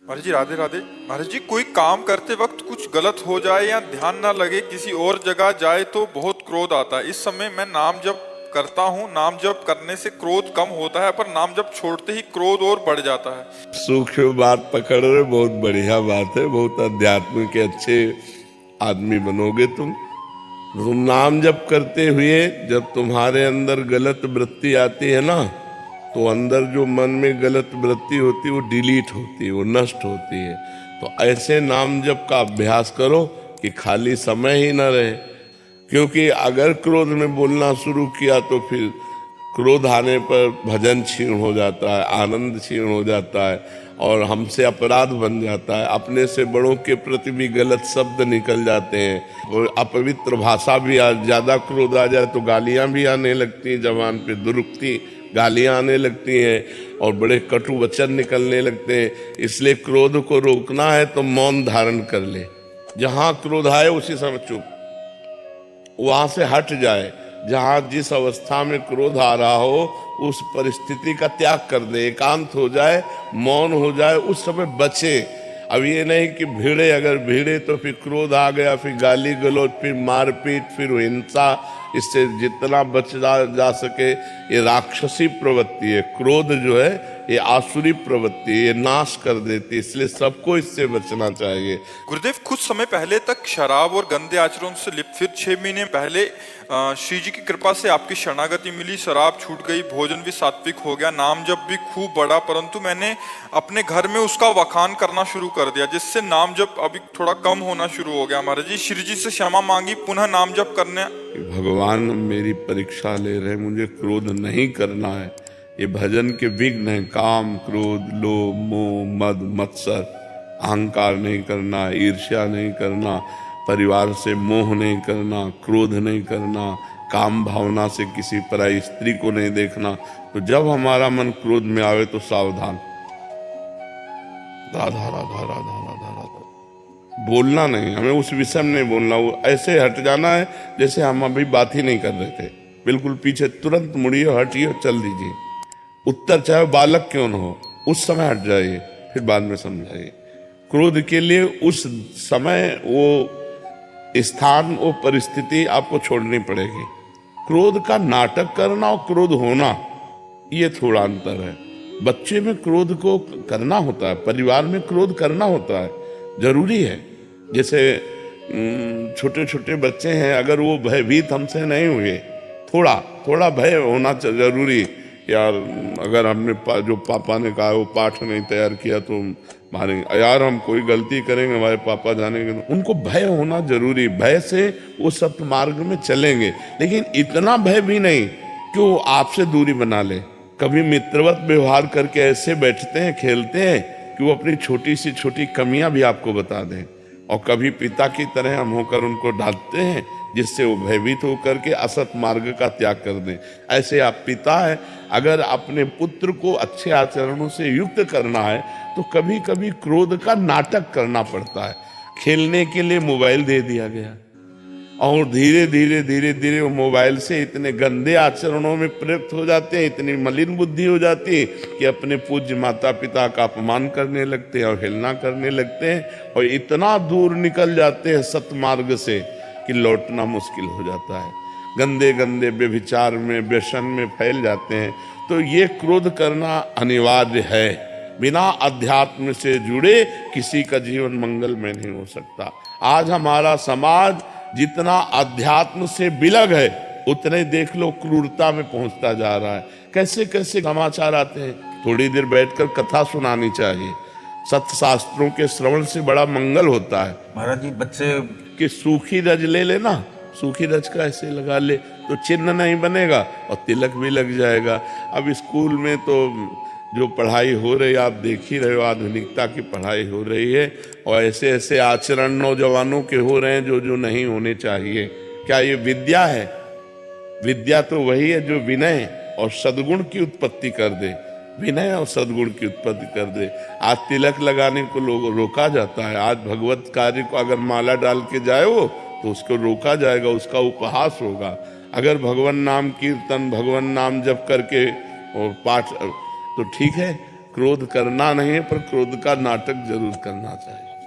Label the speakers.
Speaker 1: महाराज जी राधे राधे। महाराज जी कोई काम करते वक्त कुछ गलत हो जाए या ध्यान ना लगे किसी और जगह जाए तो बहुत क्रोध आता है। इस समय मैं नाम जप करता हूँ। नाम जप करने से क्रोध कम होता है, पर नाम जप छोड़ते ही क्रोध और बढ़ जाता है।
Speaker 2: सूक्ष्म बात पकड़ रहे, बहुत बढ़िया बात है। बहुत अध्यात्म के अच्छे आदमी बनोगे तुम। नाम जप करते हुए जब तुम्हारे अंदर गलत वृत्ति आती है ना, तो अंदर जो मन में गलत वृत्ति होती है वो डिलीट होती है, वो नष्ट होती है। तो ऐसे नाम जप का अभ्यास करो कि खाली समय ही न रहे। क्योंकि अगर क्रोध में बोलना शुरू किया तो फिर क्रोध आने पर भजन क्षीण हो जाता है, आनंद क्षीण हो जाता है और हमसे अपराध बन जाता है। अपने से बड़ों के प्रति भी गलत शब्द निकल जाते हैं और अपवित्र भाषा भी ज़्यादा क्रोध आ जाए तो गालियां भी आने लगती हैं, जबान पे दुरुक्ति गालियां आने लगती हैं और बड़े कटु वचन निकलने लगते हैं। इसलिए क्रोध को रोकना है तो मौन धारण कर ले। जहां क्रोध आए उसी समय चुप, वहां से हट जाए। जहां जिस अवस्था में क्रोध आ रहा हो उस परिस्थिति का त्याग कर दे, एकांत हो जाए, मौन हो जाए, उस समय बचे। अब ये नहीं कि भिड़े, अगर भिड़े तो फिर क्रोध आ गया, फिर गाली गलौज, फिर मारपीट, फिर हिंसा। इससे जितना बचा जा सके। ये राक्षसी प्रवृत्ति है, क्रोध जो है ये आसुरी प्रवृत्ति है, ये नाश कर देती है। इसलिए सबको इससे बचना चाहिए।
Speaker 1: गुरुदेव कुछ समय पहले तक शराब और गंदे आचरण से लिप्त, फिर 6 महीने पहले श्री जी की कृपा से आपकी शरणागति मिली, शराब छूट गई, भोजन भी सात्विक हो गया, नाम जप भी खूब बढ़ा। परंतु मैंने अपने घर में उसका वखान करना शुरू कर दिया, जिससे नाम जप अभी थोड़ा कम होना शुरू हो गया। महाराज जी श्री जी से क्षमा मांगी, पुनः नाम जप करने।
Speaker 2: भगवान मेरी परीक्षा ले रहे, मुझे क्रोध नहीं करना है। ये भजन के विघ्न है, काम, क्रोध, लोभ, मोह, मद, मत्सर, अहंकार नहीं करना, ईर्ष्या नहीं करना, परिवार से मोह नहीं करना, क्रोध नहीं करना, काम भावना से किसी पराई स्त्री को नहीं देखना। तो जब हमारा मन क्रोध में आवे तो सावधान, राधा राधा राधा राधा राधा बोलना नहीं, हमें उस विषय में नहीं बोलना। वो ऐसे हट जाना है जैसे हम अभी बात ही नहीं कर रहे थे। बिल्कुल पीछे तुरंत मुड़िए, हटिए, चल दीजिए। उत्तर चाहे बालक क्यों न हो, उस समय हट जाइए, फिर बाद में समझाइए। क्रोध के लिए उस समय वो स्थान, वो परिस्थिति आपको छोड़नी पड़ेगी। क्रोध का नाटक करना और क्रोध होना, ये थोड़ा अंतर है। बच्चे में क्रोध को करना होता है, परिवार में क्रोध करना होता है, जरूरी है। जैसे छोटे छोटे बच्चे हैं, अगर वो भयभीत हमसे नहीं हुए, थोड़ा थोड़ा भय होना जरूरी। यार अगर हमने जो पापा ने कहा वो पाठ नहीं तैयार किया तो मारेंगे, यार हम कोई गलती करेंगे हमारे पापा जानेंगे, तो उनको भय होना जरूरी। भय से वो सत्य मार्ग में चलेंगे, लेकिन इतना भय भी नहीं कि वो आपसे दूरी बना ले। कभी मित्रवत व्यवहार करके ऐसे बैठते हैं, खेलते हैं कि वो अपनी छोटी सी छोटी कमियां भी आपको बता दें, और कभी पिता की तरह हम होकर उनको डांटते हैं, जिससे वो भयभीत होकर के असत मार्ग का त्याग कर दें। ऐसे आप पिता है, अगर अपने पुत्र को अच्छे आचरणों से युक्त करना है तो कभी कभी क्रोध का नाटक करना पड़ता है। खेलने के लिए मोबाइल दे दिया गया और धीरे धीरे धीरे धीरे वो मोबाइल से इतने गंदे आचरणों में प्रयुक्त हो जाते हैं, इतनी मलिन बुद्धि हो जाती है कि अपने पूज्य माता पिता का अपमान करने लगते हैं और हेलना करने लगते हैं, और इतना दूर निकल जाते हैं सत्मार्ग से कि लौटना मुश्किल हो जाता है। गंदे गंदे व्यभिचार में, व्यसन में फैल जाते हैं। तो ये क्रोध करना अनिवार्य है। बिना अध्यात्म से जुड़े किसी का जीवन मंगलमय नहीं हो सकता। आज हमारा समाज जितना अध्यात्म से बिलग है, उतने देख लो क्रूरता में पहुंचता जा रहा है। कैसे कैसे समाचार आते हैं। थोड़ी देर बैठकर कथा सुनानी चाहिए। सत्य शास्त्रों के श्रवण से बड़ा मंगल होता है।
Speaker 3: महाराज जी बच्चे
Speaker 2: कि सूखी रज ले लेना, सूखी रज का ऐसे लगा ले तो चिन्ह नहीं बनेगा और तिलक भी लग जाएगा। अब स्कूल में तो जो पढ़ाई हो रही है, आप देख ही रहे हो, आधुनिकता की पढ़ाई हो रही है, और ऐसे ऐसे आचरण नौजवानों के हो रहे हैं जो जो नहीं होने चाहिए। क्या ये विद्या है? विद्या तो वही है जो विनय और सद्गुण की उत्पत्ति कर दे, विनय और सद्गुण की उत्पत्ति कर दे। आज तिलक लगाने को लोग रोका जाता है। आज भगवत कार्य को अगर माला डाल के जाए वो, तो उसको रोका जाएगा, उसका उपहास होगा। अगर भगवान नाम कीर्तन, भगवान नाम जप करके और पाठ, तो ठीक है, क्रोध करना नहीं है, पर क्रोध का नाटक जरूर करना चाहिए।